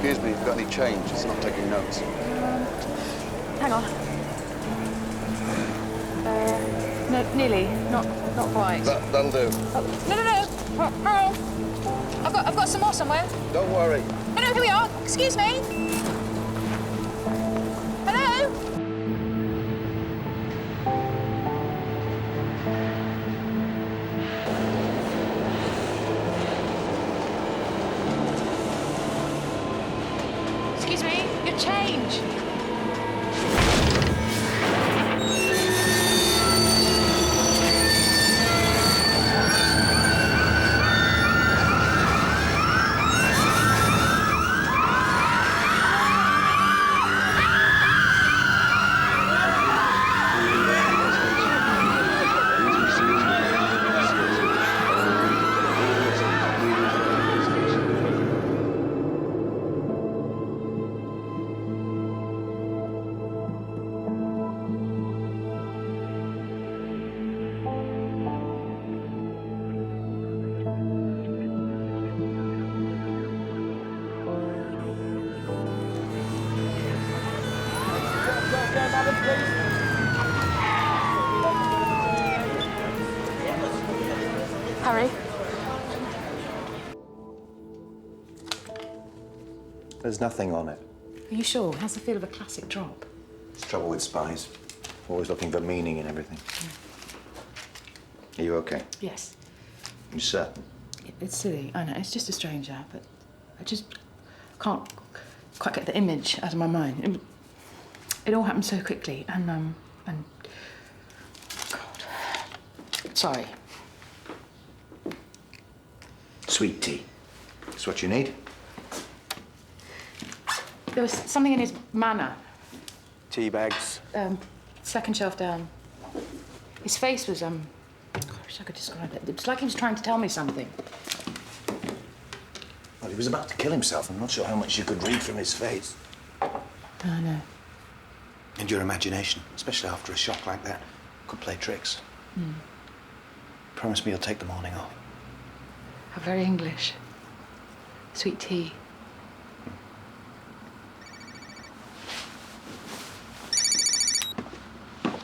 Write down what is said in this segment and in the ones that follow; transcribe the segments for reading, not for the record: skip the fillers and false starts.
Excuse me, if you've got any change, it's not taking notes. Hang on. No, nearly. Not quite. That'll do. Oh, no. Hang on. I've got some more somewhere. Don't worry. No, here we are. Excuse me. Hello? Excuse me, your change. Harry? There's nothing on it. Are you sure? How's the feel of a classic drop? It's trouble with spies. Always looking for meaning in everything. Are you okay? Yes. You certain? It's silly, I know. It's just a stranger, but I just can't quite get the image out of my mind. It all happened so quickly, and God. Sorry. Sweet tea. That's what you need. There was something in his manner. Tea bags. Second shelf down. His face was, I wish I could describe it. It was like he was trying to tell me something. Well, he was about to kill himself. I'm not sure how much you could read from his face. I know. And your imagination, especially after a shock like that, could play tricks. Promise me you'll take the morning off. How very English. Sweet tea.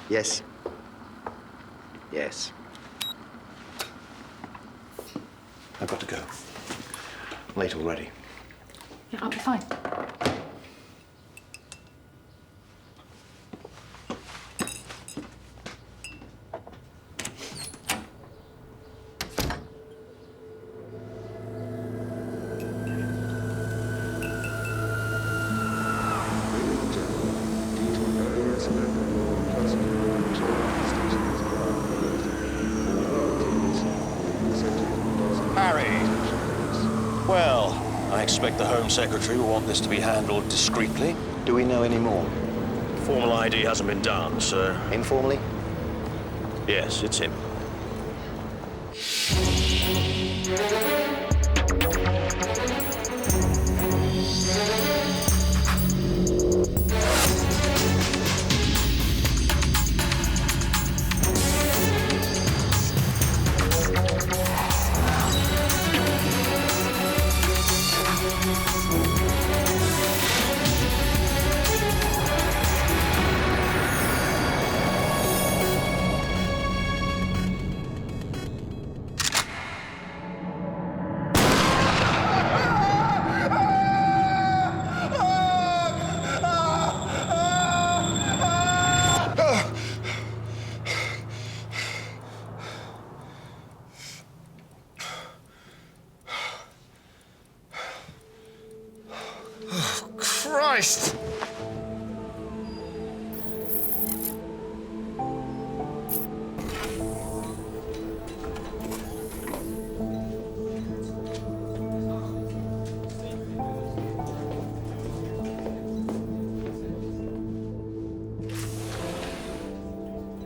Yes. Yes. I've got to go. Late already. Yeah, I'll be fine. Well, I expect the Home Secretary will want this to be handled discreetly. Do we know any more? Formal ID hasn't been done, sir. Informally? Yes, it's him. Christ!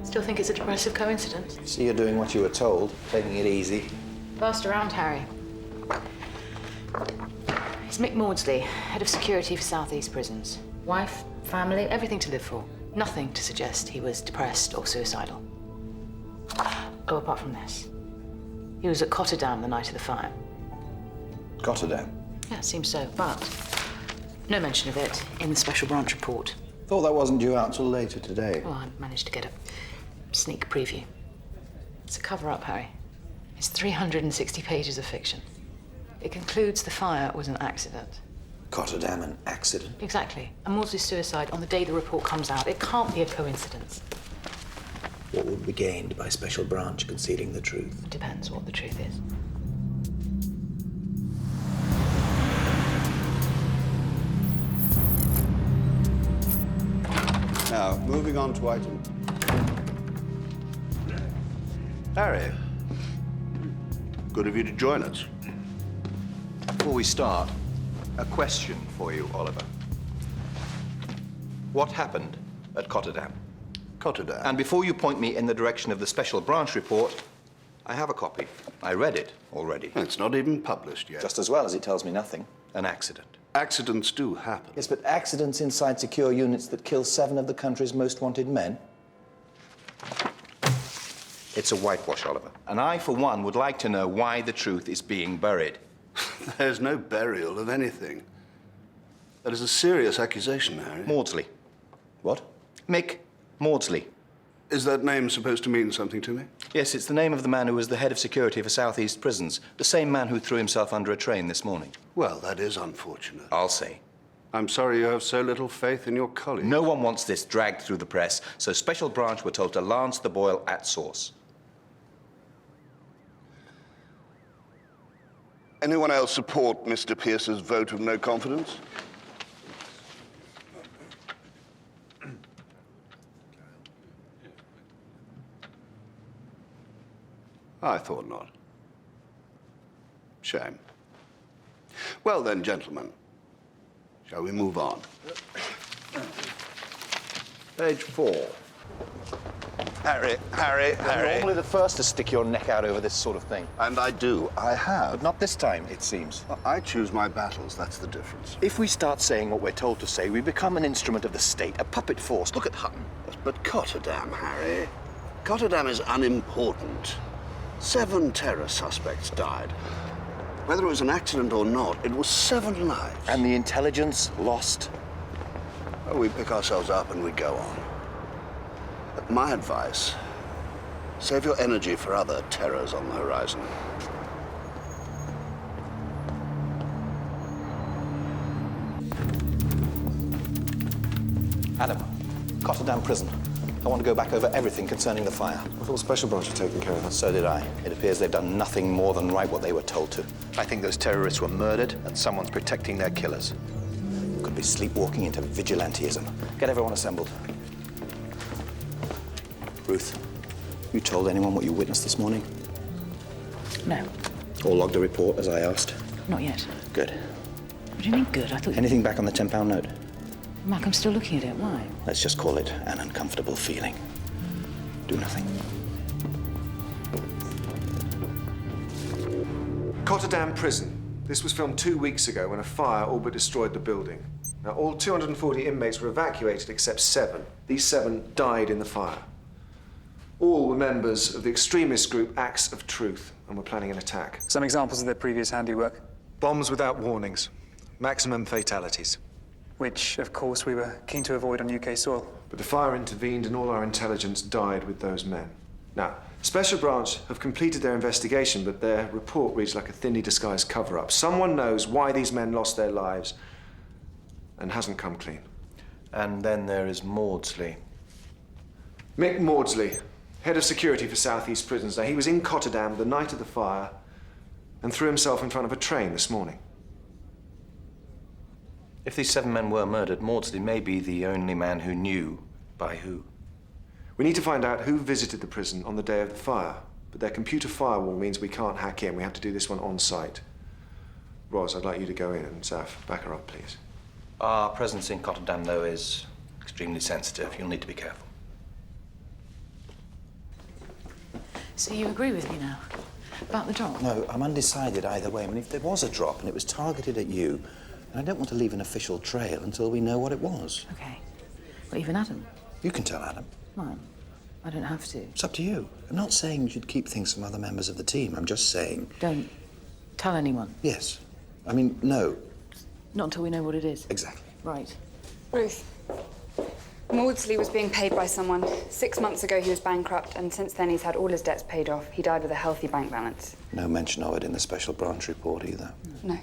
Still think it's a depressive coincidence? See, you're doing what you were told, taking it easy. Fast around, Harry. He's Mick Maudsley, head of security for South East prisons. Wife, family, everything to live for. Nothing to suggest he was depressed or suicidal. Oh, apart from this. He was at Cotterdam the night of the fire. Cotterdam? Yeah, it seems so, but No mention of it in the special branch report. Thought that wasn't due out till later today. Oh, I managed to get a sneak preview. It's a cover-up, Harry. It's 360 pages of fiction. It concludes the fire was an accident. Cotterdam, an accident? Exactly. And Maudslay's suicide on the day the report comes out. It can't be a coincidence. What would be gained by special branch concealing the truth? Depends what the truth is. Now, moving on to item. Harry, good of you to join us. Before we start, a question for you, Oliver. What happened at Cotterdam? Cotterdam. And before you point me in the direction of the special branch report, I have a copy. I read it already. It's not even published yet. Just as well as it tells me nothing. An accident. Accidents do happen. Yes, but accidents inside secure units that kill 7 of the country's most wanted men? It's a whitewash, Oliver. And I, for one, would like to know why the truth is being buried. There's no burial of anything. That is a serious accusation, Harry. Maudsley. What? Mick Maudsley. Is that name supposed to mean something to me? Yes, it's the name of the man who was the head of security for Southeast prisons. The same man who threw himself under a train this morning. Well, that is unfortunate. I'll say. I'm sorry you have so little faith in your colleagues. No one wants this dragged through the press, so Special Branch were told to lance the boil at source. Anyone else support Mr. Pierce's vote of no confidence? I thought not. Shame. Well then, gentlemen, shall we move on? Page 4. Harry. You're normally the first to stick your neck out over this sort of thing. And I do. I have. But not this time, it seems. I choose my battles, that's the difference. If we start saying what we're told to say, we become an instrument of the state, a puppet force. Look at Hutton. But Cotterdam, Harry. Cotterdam is unimportant. 7 terror suspects died. Whether it was an accident or not, it was 7 lives. And the intelligence lost. Well, we pick ourselves up and we go on. But my advice, save your energy for other terrors on the horizon. Adam, Cotterdam Prison. I want to go back over everything concerning the fire. I thought Special Branch had taken care of that. So did I. It appears they've done nothing more than write what they were told to. I think those terrorists were murdered and someone's protecting their killers. Could be sleepwalking into vigilantism. Get everyone assembled. Ruth, you told anyone what you witnessed this morning? No, Or logged a report, as I asked? not yet. Good. What do you mean good? I thought Anything back on the £10 note? Mark, I'm still looking at it. Why? Let's just call it an uncomfortable feeling. Do nothing. Cotterdam Prison. This was filmed 2 weeks ago when a fire all but destroyed the building. Now, all 240 inmates were evacuated except 7. These 7 died in the fire. All were members of the extremist group Acts of Truth and were planning an attack. Some examples of their previous handiwork, Bombs without warnings. Maximum fatalities. which, of course, we were keen to avoid on UK soil. But the fire intervened and all our intelligence died with those men. Now, Special Branch have completed their investigation, but their report reads like a thinly disguised cover-up. Someone knows why these men lost their lives and hasn't come clean. And then there is Maudsley. Mick Maudsley, head of security for Southeast prisons. Now, he was in Cotterdam the night of the fire and threw himself in front of a train this morning. If these 7 men were murdered, Maudsley may be the only man who knew by who. We need to find out who visited the prison on the day of the fire, but their computer firewall means we can't hack in. We have to do this one on site. Roz, I'd like you to go in, and Zaf, back her up, please. Our presence in Cotterdam, though, is extremely sensitive. You'll need to be careful. So you agree with me now about the drop? No, I'm undecided either way. I mean, if there was a drop and it was targeted at you, and I don't want to leave an official trail until we know what it was. Okay. Well, even Adam? You can tell Adam. No, I don't have to. It's up to you. I'm not saying you should keep things from other members of the team. I'm just saying... Don't tell anyone. Yes. I mean, no. Not until we know what it is. Exactly. Right. Ruth. Maudsley was being paid by someone. 6 months ago, he was bankrupt, and since then, he's had all his debts paid off. He died with a healthy bank balance. No mention of it in the special branch report either. No.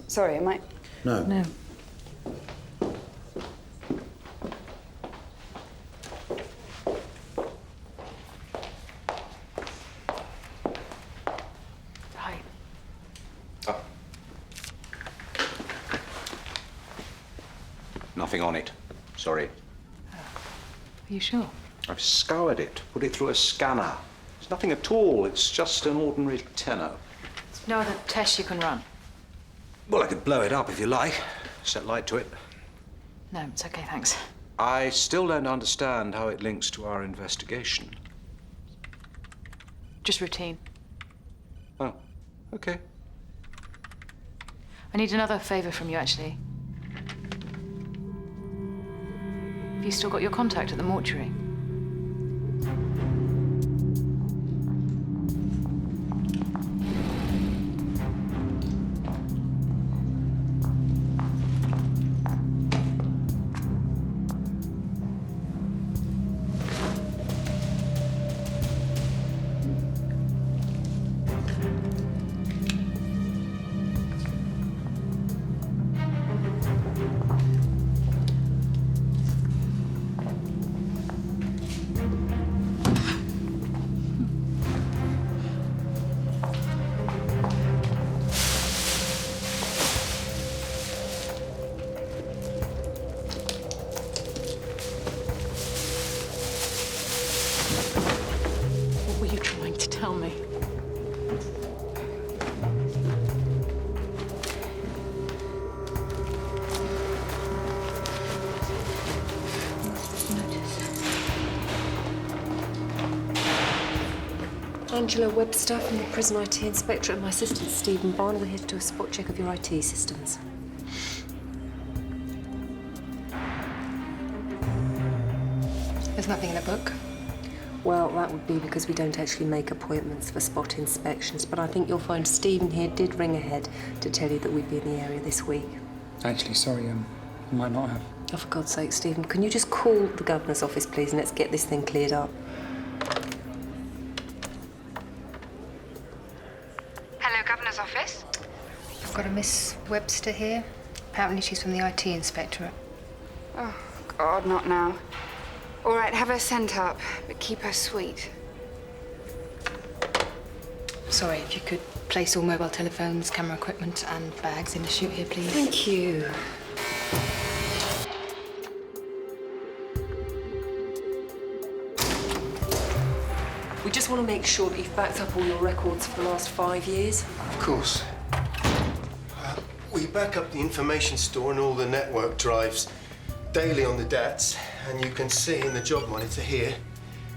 Sorry, am I... No. No. Hi. Oh. Nothing on it. Sorry. Are you sure? I've scoured it, put it through a scanner. There's nothing at all. It's just an ordinary tenor. There's no other tests you can run? Well, I could blow it up if you like. Set light to it. No, it's okay, thanks. I still don't understand how it links to our investigation. Just routine. Oh, okay. I need another favor from you, actually. Have you still got your contact at the mortuary? What were you trying to tell me? Angela Webster from the Prison IT Inspector and my assistant Stephen Bond. We're here to do a spot check of your IT systems. There's nothing in the book. Well, that would be because we don't actually make appointments for spot inspections, but I think you'll find Stephen here did ring ahead to tell you that we'd be in the area this week. Actually, sorry, I might not have. Oh, for God's sake, Stephen, can you just call the Governor's office, please, and let's get this thing cleared up? Hello, Governor's office. I've got a Miss Webster here. Apparently she's from the IT Inspectorate. Oh, God, not now. All right, have her sent up, but keep her sweet. Sorry, if you could place all mobile telephones, camera equipment, and bags in the chute here, please. Thank you. We just want to make sure that you've backed up all your records for the last 5 years. Of course. We back up the information store and all the network drives daily on the DATs, and you can see in the job monitor here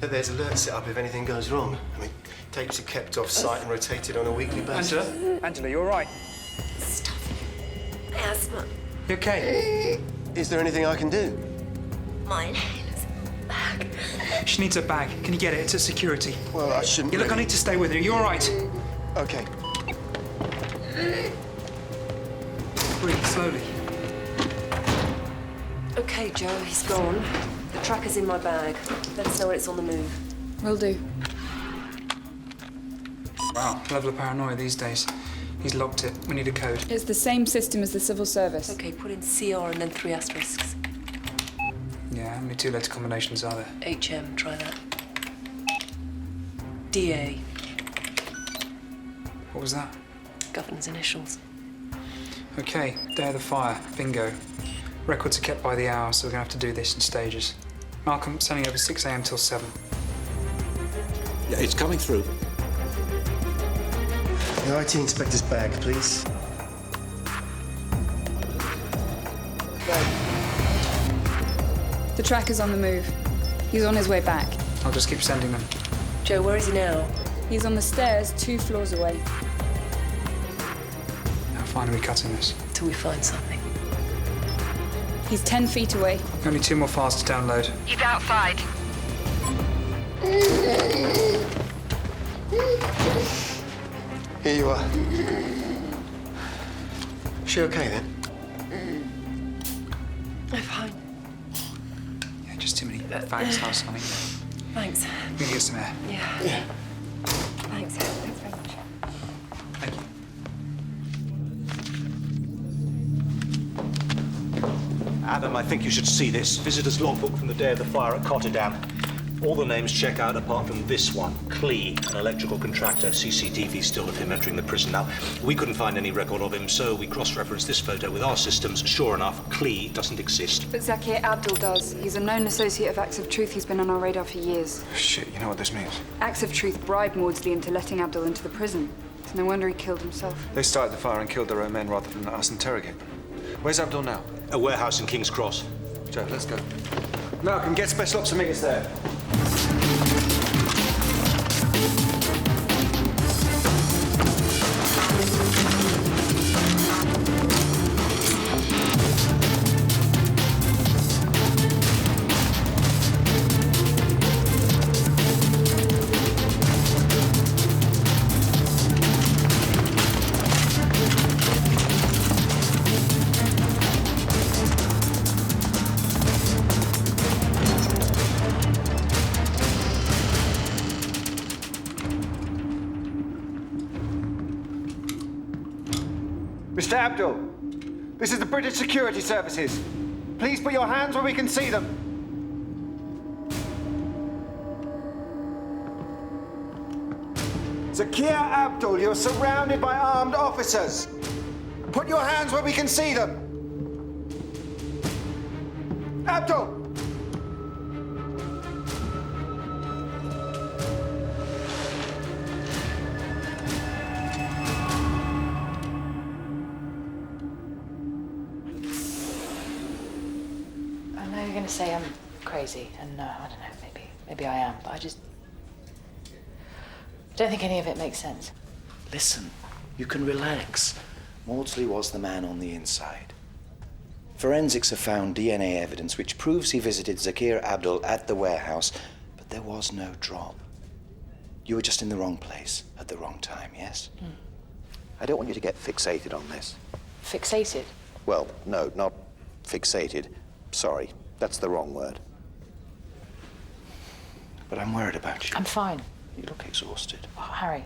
that there's alerts set up if anything goes wrong. I mean, tapes are kept off-site and rotated on a weekly basis. Angela, you all right? Stuff. Asthma. You okay? Is there anything I can do? My inhaler's back. She needs a bag. Can you get it? It's at security. Well, I shouldn't. Yeah, look, I need to stay with her. You all right? Okay. Breathe slowly. Okay, Joe, he's gone. The tracker's in my bag. Let us know when it's on the move. Will do. Wow, level of paranoia these days. He's locked it. We need a code. It's the same system as the civil service. Okay, put in CR and then 3 asterisks. Yeah, how many 2-letter combinations are there? HM, try that. DA. What was that? Governor's initials. Okay, day of the fire. Bingo. Records are kept by the hour, so we're going to have to do this in stages. Malcolm, sending over 6 a.m. till 7. Yeah, it's coming through. The IT inspector's bag, please. The tracker's on the move. He's on his way back. I'll just keep sending them. Joe, where is he now? He's on the stairs 2 floors away. How fine are we cutting this? Till we find something. He's 10 feet away. Only 2 more files to download. He's outside. Here you are. she okay then? I'm fine. Yeah, just too many fags last night. Thanks. We can get some air. Yeah. Thanks. Thanks very much. Thank you. Adam, I think you should see this. Visitor's logbook from the day of the fire at Cotterdam. All the names check out apart from this one, Clee, an electrical contractor. CCTV still of him entering the prison. Now, we couldn't find any record of him, so we cross-referenced this photo with our systems. Sure enough, Clee doesn't exist. But Zakir Abdul does. He's a known associate of Acts of Truth. He's been on our radar for years. Shit, you know what this means? Acts of Truth bribed Maudsley into letting Abdul into the prison. It's no wonder he killed himself. They started the fire and killed their own men rather than let us interrogate them. Where's Abdul now? A warehouse in King's Cross. Joe, let's go. Malcolm, get special ops and meet us there. Mr. Abdul, this is the British Security Services. Please put your hands where we can see them. Zakir Abdul, you're surrounded by armed officers. Put your hands where we can see them. Abdul! Say I'm crazy, and I don't know, maybe I am, but I just don't think any of it makes sense. Listen, you can relax. Maudsley was the man on the inside. Forensics have found DNA evidence which proves he visited Zakir Abdul at the warehouse, but there was no drop. You were just in the wrong place at the wrong time, yes? I don't want you to get fixated on this. Fixated? Well, no, not fixated. Sorry. That's the wrong word. But I'm worried about you. I'm fine. You look exhausted. Oh, Harry,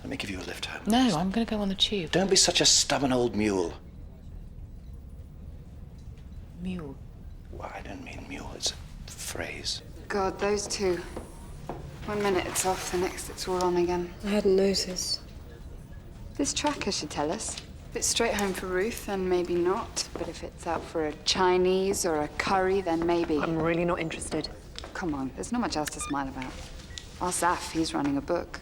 Let me give you a lift home. No, I'm going to go on the tube. Don't be such a stubborn old mule. Mule? Well, I don't mean mule. It's a phrase. God, those two. 1 minute it's off, the next it's all on again. I hadn't noticed. This tracker should tell us. If it's straight home for Ruth, then maybe not. But if it's out for a Chinese or a curry, then maybe. I'm really not interested. Come on, there's not much else to smile about. Ask Zaf, he's running a book.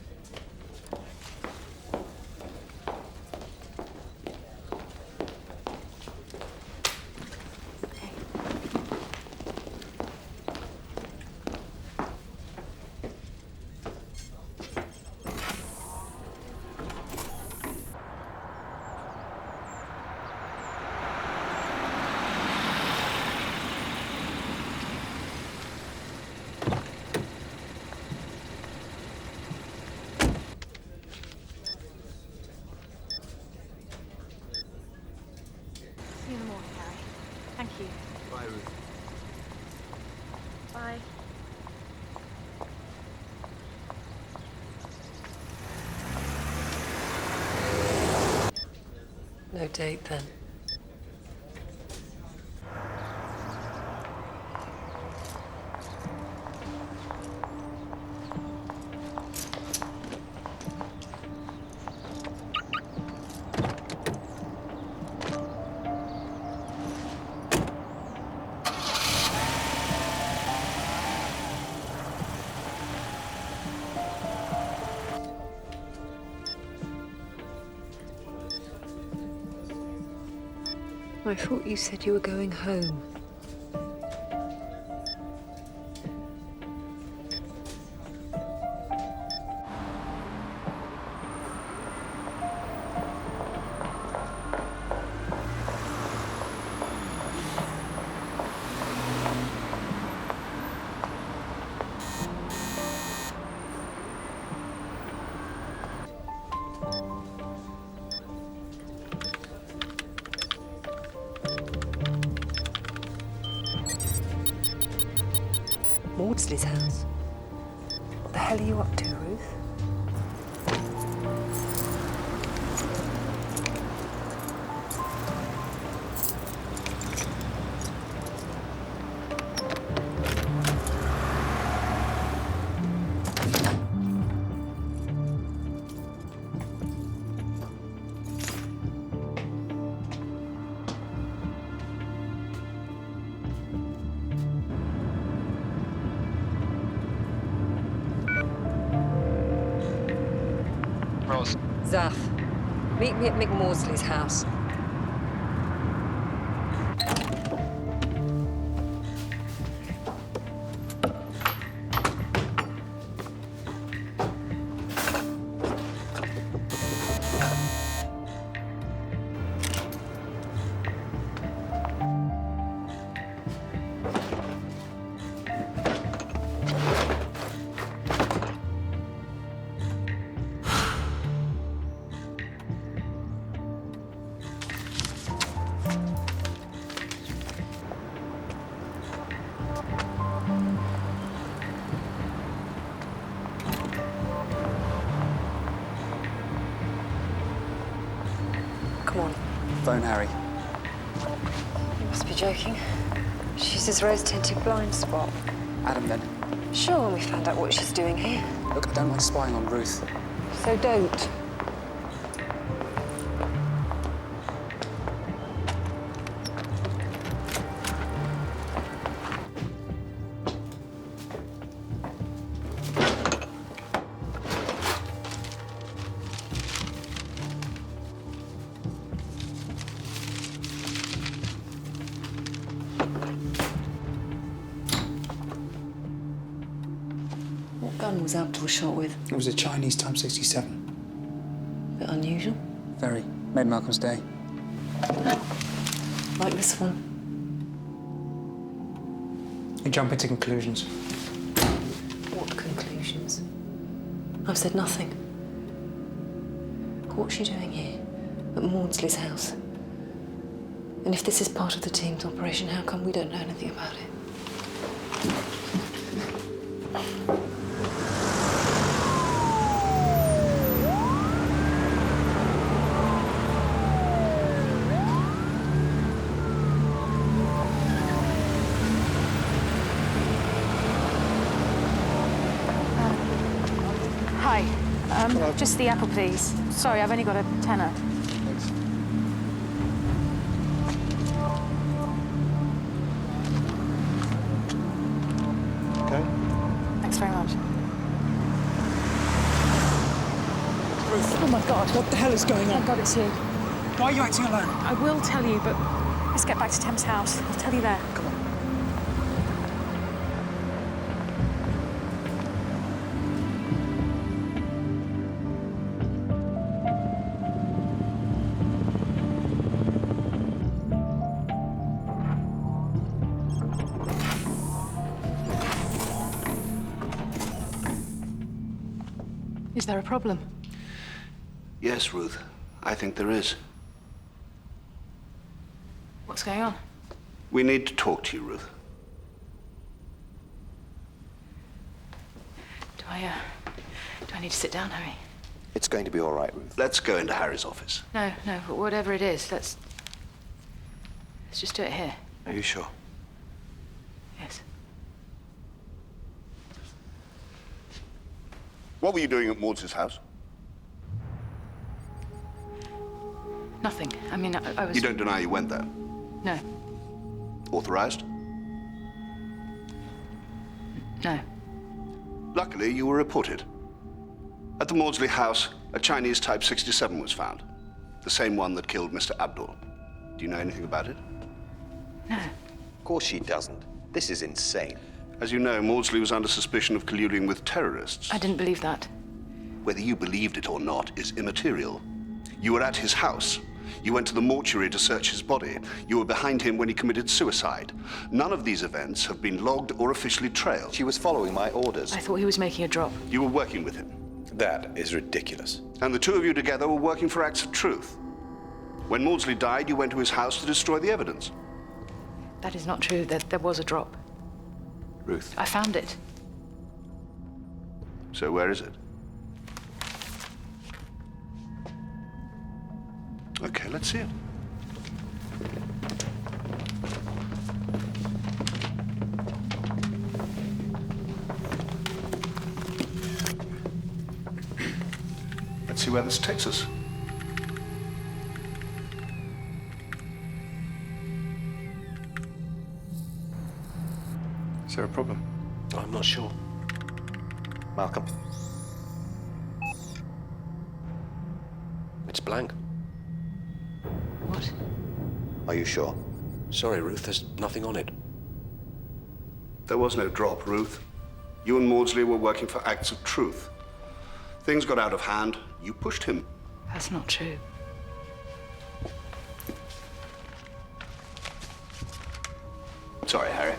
See you in the morning, Harry. Thank you. Bye, Ruth. Bye. No date then. I thought you said you were going home. Maudsley's house? What the hell are you up to, Ruth? Zaf, meet me at Mick Maudsley's house. Come on. Phone Harry. You must be joking. She's his rose-tinted blind spot. Adam, then. Sure, when we found out what she's doing here. Look, I don't like spying on Ruth. So don't. What gun was Abdul shot with? It was a Chinese .67. Bit unusual. Very. Made Malcolm's day. Like this one. You jump into conclusions. What conclusions? I've said nothing. What's she doing here? At Maudsley's house? And if this is part of the team's operation, how come we don't know anything about it? Hi. Just the apple, please. Sorry, I've only got a tenner. Okay. Thanks very much. Ruth. Oh, my God. What the hell is going on? Thank God it's you. Why are you acting alone? I will tell you, but let's get back to Thames House. I'll tell you there. Come on. Is there a problem? Yes, Ruth. I think there is. What's going on? We need to talk to you, Ruth. Do I need to sit down, Harry? It's going to be all right, Ruth. Let's go into Harry's office. No, but whatever it is, let's just do it here. Are you sure? Yes. What were you doing at Maudsley's house? Nothing. I mean, I was... You don't deny you went there? No. Authorized? No. Luckily, you were reported. At the Maudsley house, a Chinese Type 67 was found. The same one that killed Mr. Abdul. Do you know anything about it? No. Of course she doesn't. This is insane. As you know, Maudsley was under suspicion of colluding with terrorists. I didn't believe that. Whether you believed it or not is immaterial. You were at his house. You went to the mortuary to search his body. You were behind him when he committed suicide. None of these events have been logged or officially trailed. She was following my orders. I thought he was making a drop. You were working with him. That is ridiculous. And the two of you together were working for Acts of Truth. When Maudsley died, you went to his house to destroy the evidence. That is not true. There was a drop. Ruth. I found it. So where is it? Okay, let's see it. Let's see where this takes us. Is there a problem? I'm not sure. Malcolm. It's blank. What? Are you sure? Sorry, Ruth, there's nothing on it. There was no drop, Ruth. You and Maudsley were working for acts of truth. Things got out of hand. You pushed him. That's not true. Sorry, Harry.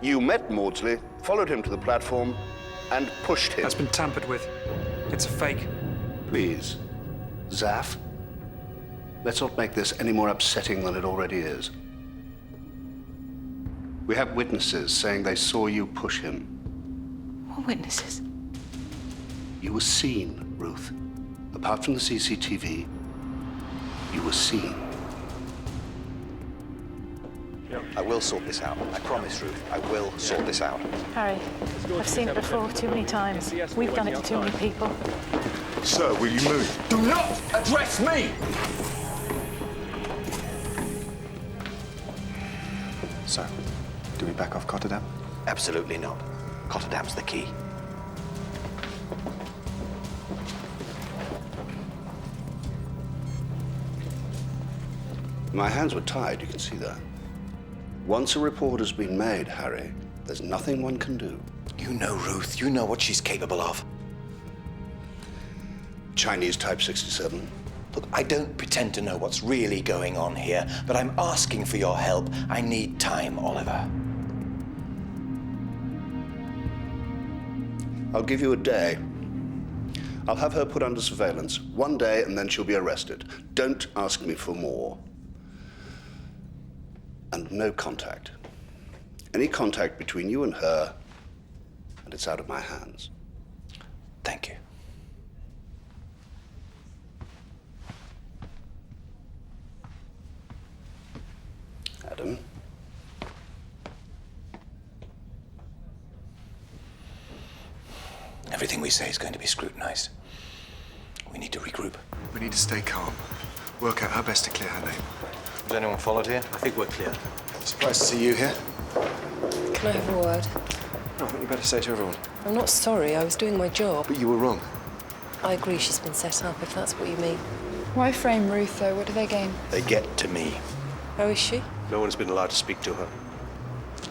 You met Maudsley, followed him to the platform, and pushed him. That's been tampered with. It's a fake. Please, Zaf, let's not make this any more upsetting than it already is. We have witnesses saying they saw you push him. What witnesses? You were seen, Ruth. Apart from the CCTV, you were seen. I will sort this out. I promise, Ruth. I will sort this out. Harry, I've seen it before too many times. We've done it to too many people. Sir, will you move? Do not address me! So, do we back off Cotterdam? Absolutely not. Cotterdam's the key. My hands were tied, you can see that. Once a report has been made, Harry, there's nothing one can do. You know Ruth. You know what she's capable of. Chinese Type 67. Look, I don't pretend to know what's really going on here, but I'm asking for your help. I need time, Oliver. I'll give you a day. I'll have her put under surveillance. 1 day, and then she'll be arrested. Don't ask me for more. And no contact. Any contact between you and her, and it's out of my hands. Thank you. Adam? Everything we say is going to be scrutinized. We need to regroup. We need to stay calm. Work out how best to clear her name. Has anyone followed here? I think we're clear. Surprised to see you here. Can I have a word? Oh, I think you better say to everyone. I'm not sorry. I was doing my job. But you were wrong. I agree she's been set up, if that's what you mean. Why frame Ruth, though? What do they gain? They get to me. How is she? No one's been allowed to speak to her.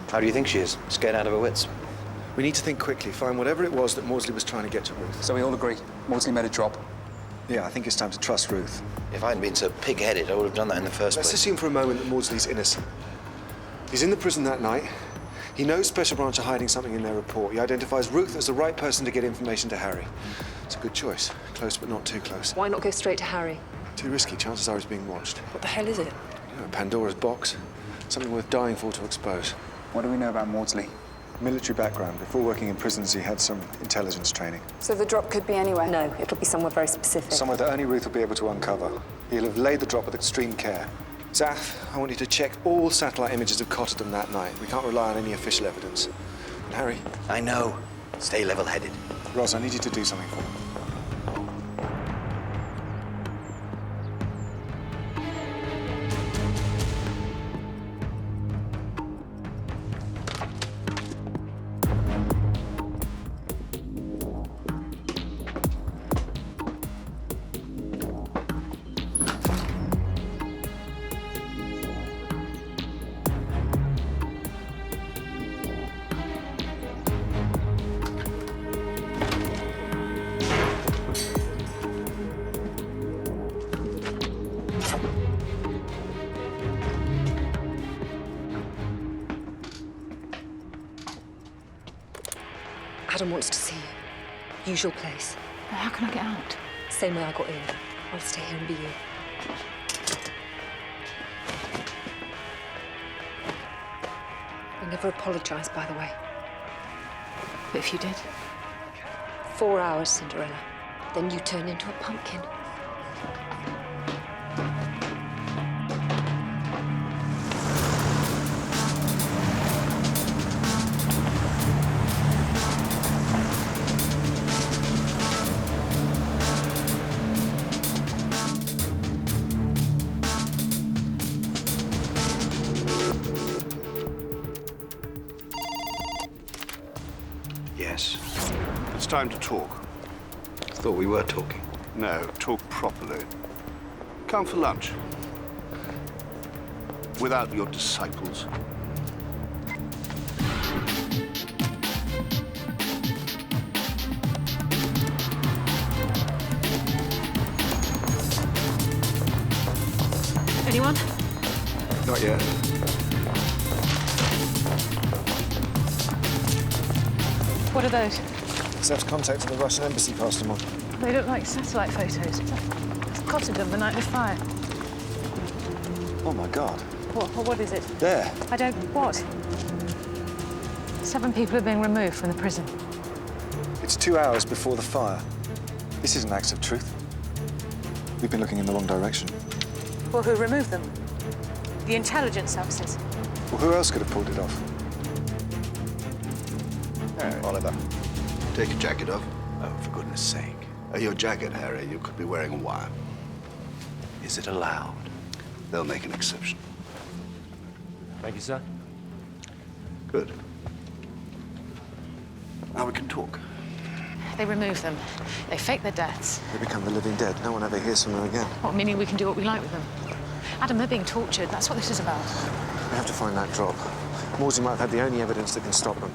How do you think she is? Scared out of her wits? We need to think quickly, find whatever it was that Maudsley was trying to get to Ruth. So we all agree. Maudsley made a drop. Yeah, I think it's time to trust Ruth. If I hadn't been so pig-headed, I would have done that in the first Let's place. assume for a moment that Maudsley's innocent. He's in the prison that night. He knows Special Branch are hiding something in their report. He identifies Ruth as the right person to get information to Harry. It's a good choice. Close, but not too close. Why not go straight to Harry? Too risky. Chances are he's being watched. What the hell is it? You know, Pandora's box. Something worth dying for to expose. What do we know about Maudsley? Military background. Before working in prisons, he had some intelligence training. So the drop could be anywhere? No, it'll be somewhere very specific. Somewhere that only Ruth will be able to uncover. He'll have laid the drop with extreme care. Zaf, I want you to check all satellite images of Cotterdam that night. We can't rely on any official evidence. And Harry? I know. Stay level-headed. Roz, I need you to do something for me. Adam wants to see you. Use your place. How can I get out? Same way I got in. I'll stay here and be you. I never apologise, by the way. But if you did? 4 hours, Cinderella. Then you turn into a pumpkin. Yes. It's time to talk. Thought we were talking. No, talk properly. Come for lunch. Without your disciples. Anyone? Not yet. What are those? Seth's contacted the Russian embassy passed them on. They look like satellite photos. It's cotted them the night of the fire. Oh, my God. What is it? There. I don't... What? 7 people are being removed from the prison. It's 2 hours before the fire. This isn't acts of truth. We've been looking in the wrong direction. Well, who removed them? The intelligence services. Well, who else could have pulled it off? Oliver, take your jacket off. Oh, for goodness sake. Your jacket, Harry. You could be wearing a wire. Is it allowed? They'll make an exception. Thank you, sir. Good. Now we can talk. They remove them. They fake their deaths. They become the living dead. No one ever hears from them again. What, meaning we can do what we like with them? Adam, they're being tortured. That's what this is about. We have to find that drop. Morsey might have had the only evidence that can stop them.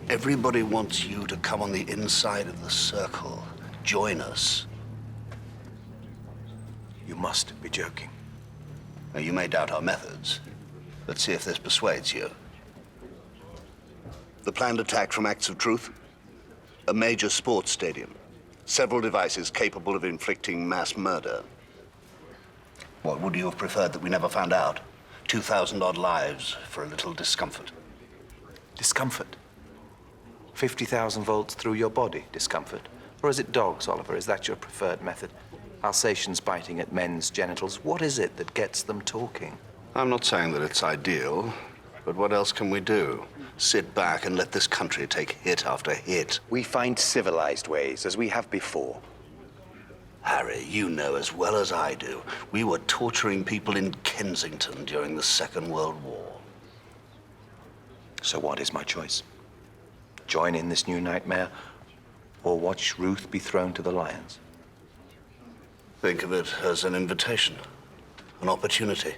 Everybody wants you to come on the inside of the circle. Join us. You must be joking. Now, you may doubt our methods. Let's see if this persuades you. The planned attack from Acts of Truth? A major sports stadium. Several devices capable of inflicting mass murder. What would you have preferred that we never found out? 2,000-odd lives for a little discomfort. Discomfort? 50,000 volts through your body, discomfort? Or is it dogs, Oliver? Is that your preferred method? Alsatians biting at men's genitals? What is it that gets them talking? I'm not saying that it's ideal, but what else can we do? Sit back and let this country take hit after hit. We find civilized ways, as we have before. Harry, you know as well as I do, we were torturing people in Kensington during the Second World War. So what is my choice? Join in this new nightmare, or watch Ruth be thrown to the lions? Think of it as an invitation, an opportunity.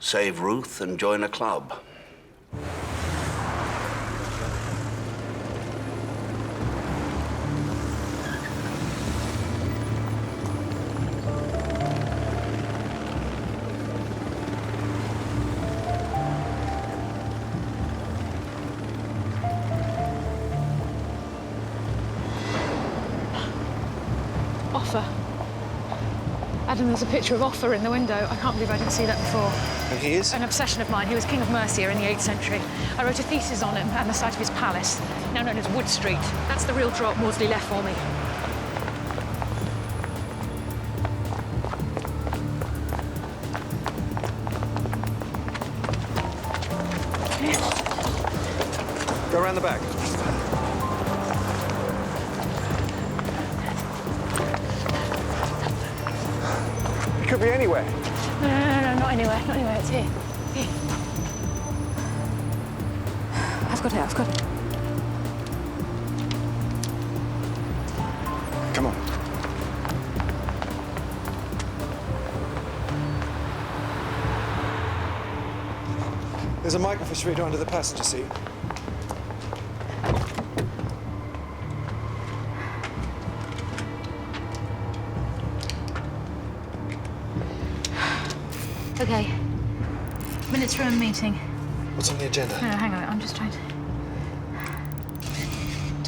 Save Ruth and join a club. Offer. Adam, there's a picture of Offer in the window. I can't believe I didn't see that before. And he is? An obsession of mine. He was King of Mercia in the 8th century. I wrote a thesis on him and the site of his palace, now known as Wood Street. That's the real drop Maudsley left for me. Go around the back. It could be anywhere. No, not anywhere, not anywhere. It's here. Here. I've got it. Come on. There's a microfiche reader under the passenger seat. Okay. Minutes for a meeting. What's on the agenda? No, hang on. I'm just trying to...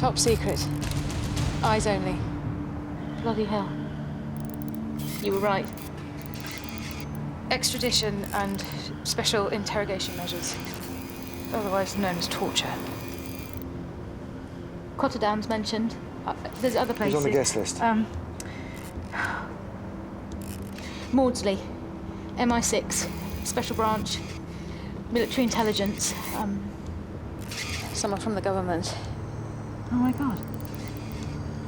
Top secret. Eyes only. Bloody hell. You were right. Extradition and special interrogation measures. Otherwise known as torture. Cotterdown's mentioned. There's other places. Who's on the guest list? Maudsley. MI6. Special branch. Military intelligence. Someone from the government. Oh my God.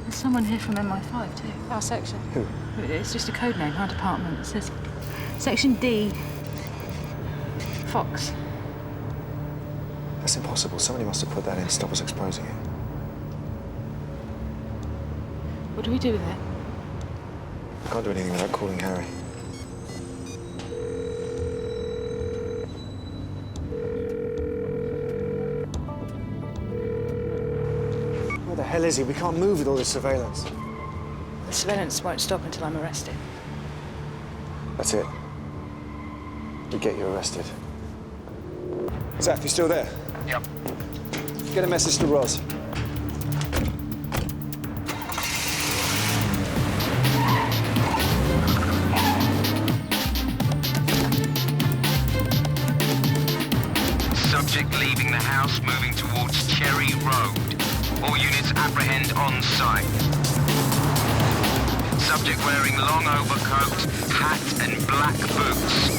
There's someone here from MI5 too. Our section. Who? It's just a code name, our department. It says Section D. Fox. That's impossible. Somebody must have put that in to stop us exposing it. What do we do with it? I can't do anything without calling Harry. Where the hell is he? We can't move with all this surveillance. The surveillance won't stop until I'm arrested. That's it. We get you arrested. Zaf, you still there? Yep. Get a message to Roz. Subject leaving the house, moving towards Cherry Road. All units apprehend on site. Subject wearing long overcoat, hat and black boots.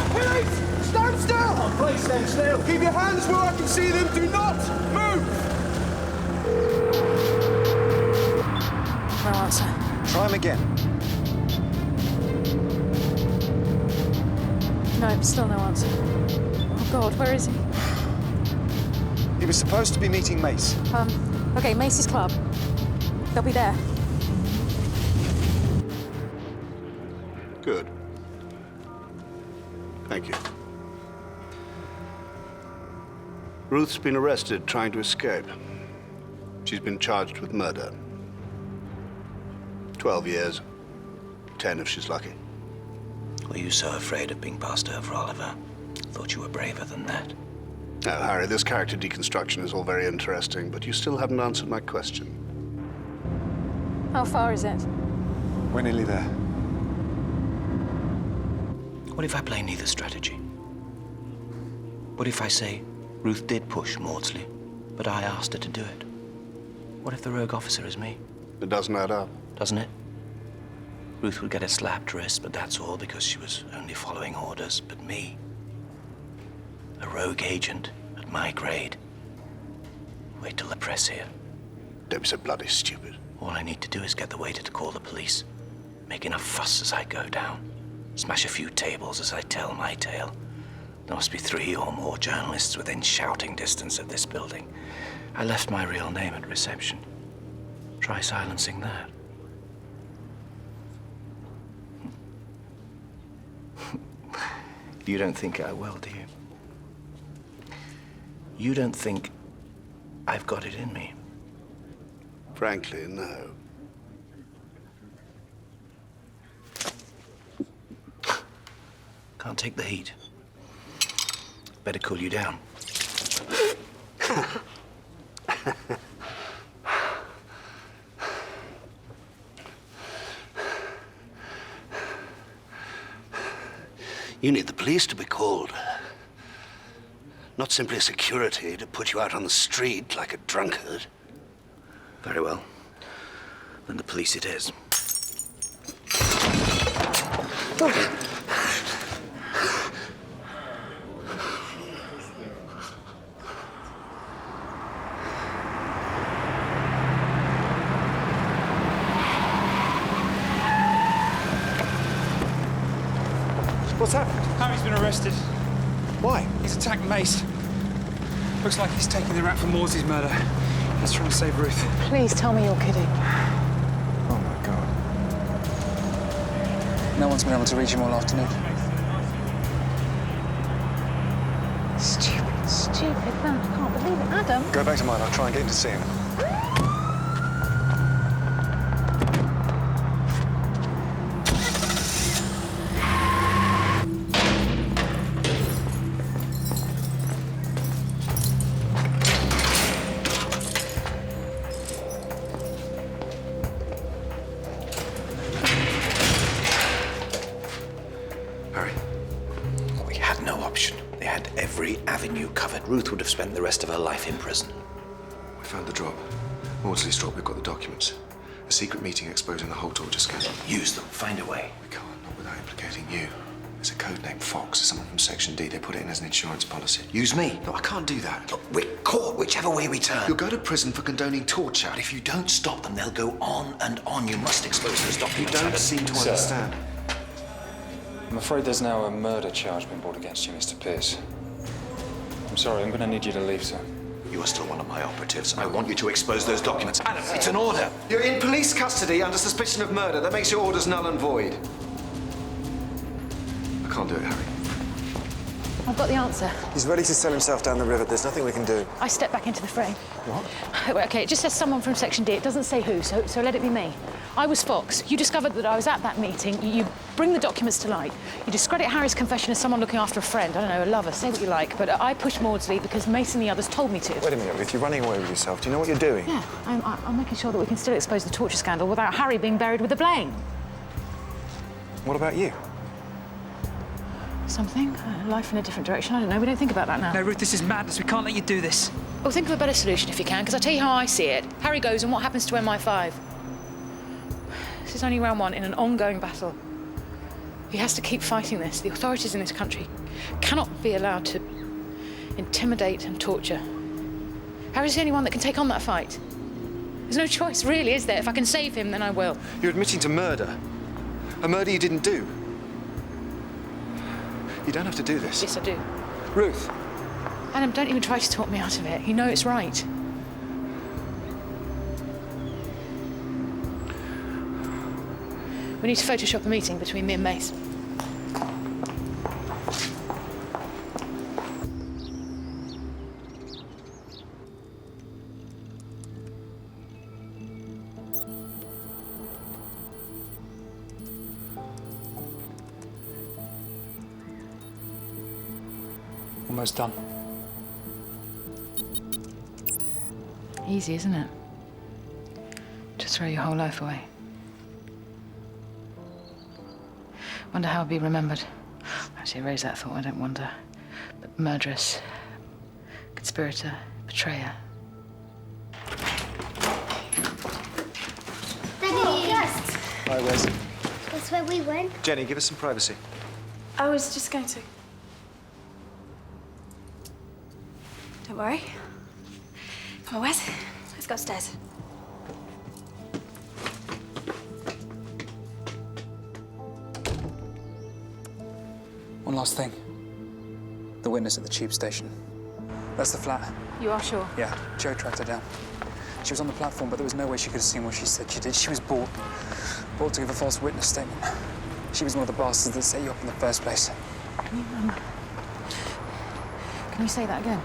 Police! Stand still! Oh, please stand still. Keep your hands where I can see them. Do not move! No answer. Try him again. No, still no answer. Oh God, where is he? He was supposed to be meeting Mace. Okay, Mace's club. They'll be there. Good. Thank you. Ruth's been arrested trying to escape. She's been charged with murder. 12 years. 10 if she's lucky. Were you so afraid of being passed over, Oliver? Thought you were braver than that. No, Harry, this character deconstruction is all very interesting, but you still haven't answered my question. How far is it? We're nearly there. What if I play neither strategy? What if I say Ruth did push Maudsley, but I asked her to do it? What if the rogue officer is me? It doesn't add up. Doesn't it? Ruth would get a slapped wrist, but that's all because she was only following orders. But me, a rogue agent at my grade. Wait till the press here. Don't be so bloody stupid. All I need to do is get the waiter to call the police. Make enough fuss as I go down. Smash a few tables as I tell my tale. There must be 3 or more journalists within shouting distance of this building. I left my real name at reception. Try silencing that. You don't think I will, do you? You don't think I've got it in me? Frankly, no. Can't take the heat. Better cool you down. You need the police to be called. Not simply security to put you out on the street like a drunkard. Very well. Then the police it is. What's happened? Harry's been arrested. Why? He's attacked Mace. Looks like he's taking the rap for Maudsley's murder. He's trying to save Ruth. Please tell me you're kidding. Oh my God. No one's been able to reach him all afternoon. Stupid man. I can't believe it. Adam. Go back to mine. I'll try and get in to see him. Ruth would have spent the rest of her life in prison. We found the drop. Maudsley's drop, we've got the documents. A secret meeting exposing the whole torture scandal. Use them, find a way. We can't, not without implicating you. There's a code named Fox, someone from Section D. They put it in as an insurance policy. Use me. No, I can't do that. Look, we're caught whichever way we turn. You'll go to prison for condoning torture. But if you don't stop them, they'll go on and on. You must expose those documents. You don't seem to understand. I'm afraid there's now a murder charge being brought against you, Mr. Pierce. I'm sorry, I'm going to need you to leave, sir. You are still one of my operatives. I want you to expose those documents. Adam, it's an order. You're in police custody under suspicion of murder. That makes your orders null and void. I can't do it, Harry. I've got the answer. He's ready to sell himself down the river. There's nothing we can do. I step back into the frame. What? Okay, it just says someone from Section D. It doesn't say who, so let it be me. I was Fox. You discovered that I was at that meeting. You bring the documents to light. You discredit Harry's confession as someone looking after a friend. I don't know, a lover, say what you like. But I pushed Maudsley because Mason and the others told me to. Wait a minute, Ruth. You're running away with yourself. Do you know what you're doing? Yeah, I'm making sure that we can still expose the torture scandal without Harry being buried with the blame. What about you? Something? Life in a different direction? I don't know. We don't think about that now. No, Ruth, this is madness. We can't let you do this. Well, think of a better solution if you can, because I'll tell you how I see it. Harry goes, and what happens to MI5? This is only round one in an ongoing battle. He has to keep fighting this. The authorities in this country cannot be allowed to intimidate and torture. Harry's the only one that can take on that fight. There's no choice, really, is there? If I can save him, then I will. You're admitting to murder. A murder you didn't do. You don't have to do this. Yes, I do. Ruth. Adam, don't even try to talk me out of it. You know it's right. We need to Photoshop a meeting between me and Mace. Almost done. Easy, isn't it? To throw your whole life away. Wonder how I'll be remembered. Actually, erase that thought, I don't wonder. But murderess, conspirator, betrayer. Daddy, yes. Hi, Wes. That's where we went. Jenny, give us some privacy. I was just going to. Don't worry. Come on, Wes. Let's go upstairs. One last thing. The witness at the tube station. That's the flat. You are sure? Yeah, Joe tracked her down. She was on the platform, but there was no way she could have seen what she said she did. She was brought to give a false witness statement. She was one of the bastards that set you up in the first place. Can you say that again?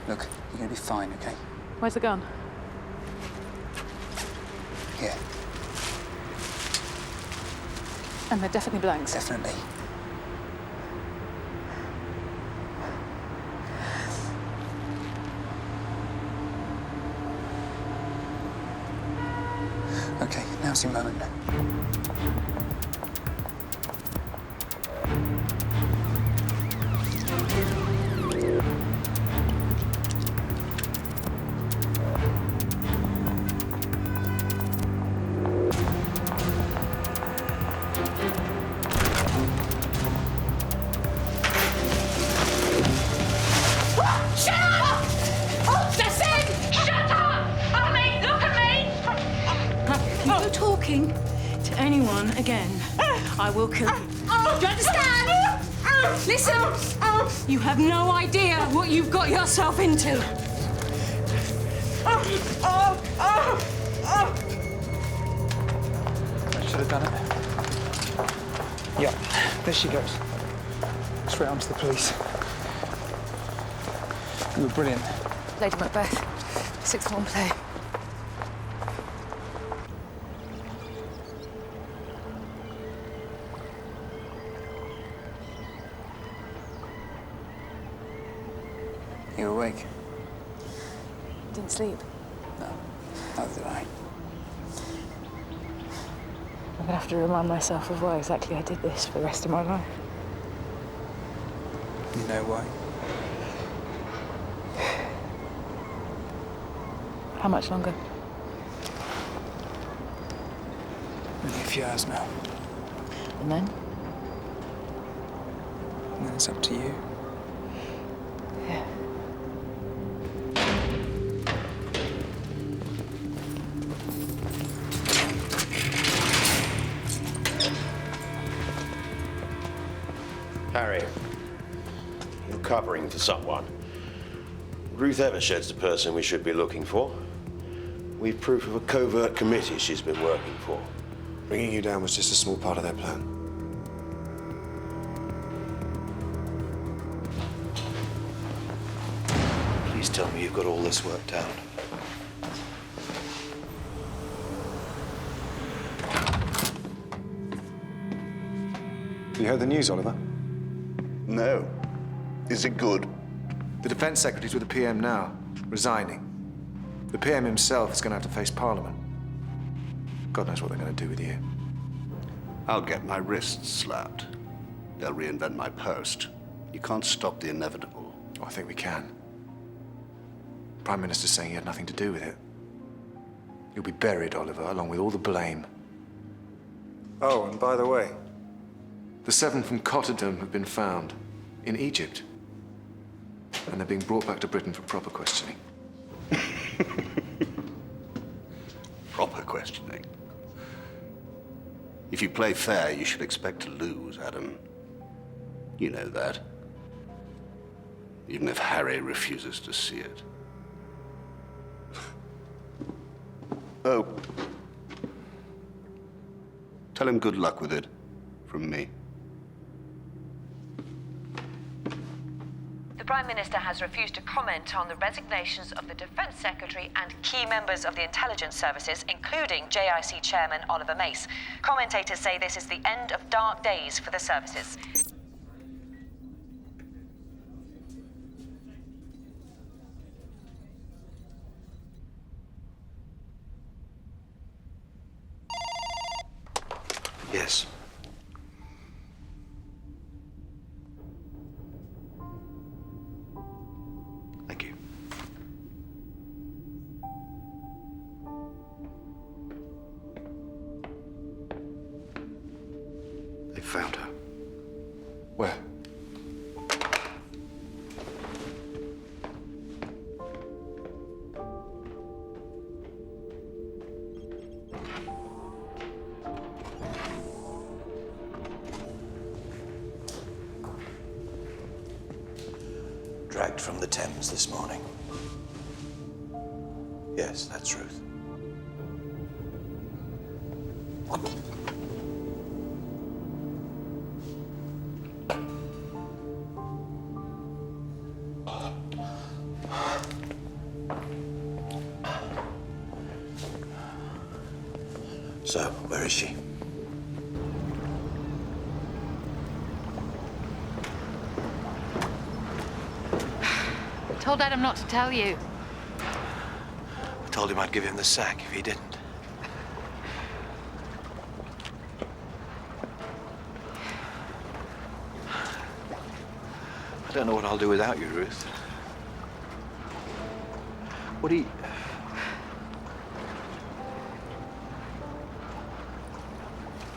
Look, you're gonna be fine, okay? Where's the gun? Here. And they're definitely blanks? Definitely. Okay, now's your moment. To anyone again, I will kill you. Do you understand? Listen, you have no idea what you've got yourself into. I should have done it. Yeah, there she goes. Straight on to the police. You were brilliant. Lady Macbeth, sixth form play. You awake? Didn't sleep. No, neither did I. I'm gonna have to remind myself of why exactly I did this for the rest of my life. You know why? How much longer? Only a few hours now. And then? And then it's up to you. Yeah. Harry, you're covering for someone. Ruth Evershed's the person we should be looking for. We've proof of a covert committee she's been working for. Bringing you down was just a small part of their plan. Please tell me you've got all this worked out. You heard the news, Oliver? No. Is it good? The Defence Secretary's with the PM now, resigning. The PM himself is going to have to face Parliament. God knows what they're going to do with you. I'll get my wrists slapped. They'll reinvent my post. You can't stop the inevitable. Oh, I think we can. Prime Minister's saying he had nothing to do with it. You'll be buried, Oliver, along with all the blame. Oh, and by the way, the 7 from Cotterdam have been found in Egypt. And they're being brought back to Britain for proper questioning. Proper questioning. If you play fair, you should expect to lose, Adam. You know that. Even if Harry refuses to see it. Oh. Tell him good luck with it. From me. The Prime Minister has refused to comment on the resignations of the Defence Secretary and key members of the intelligence services, including JIC Chairman Oliver Mace. Commentators say this is the end of dark days for the services. Yes. Thank you. They found her. Where? Dragged from the Thames this morning. Yes, that's Ruth. So, where is she? Told Adam not to tell you. I told him I'd give him the sack if he didn't. I don't know what I'll do without you, Ruth. What do you...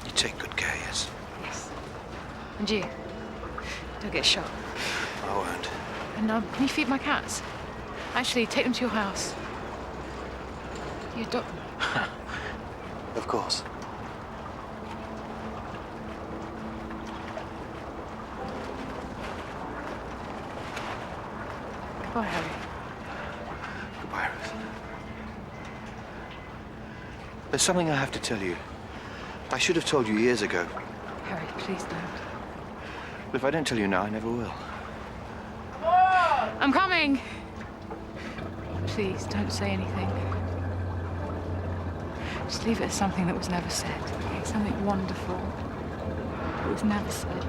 You take good care, yes? Yes. And you? Don't get shot. I won't. And can you feed my cats? Actually, take them to your house. You adopt them. Of course. Goodbye, Harry. Goodbye, Ruth. There's something I have to tell you. I should have told you years ago. Harry, please don't. But if I don't tell you now, I never will. I'm coming! Please, don't say anything. Just leave it as something that was never said. Okay? Something wonderful that was never said.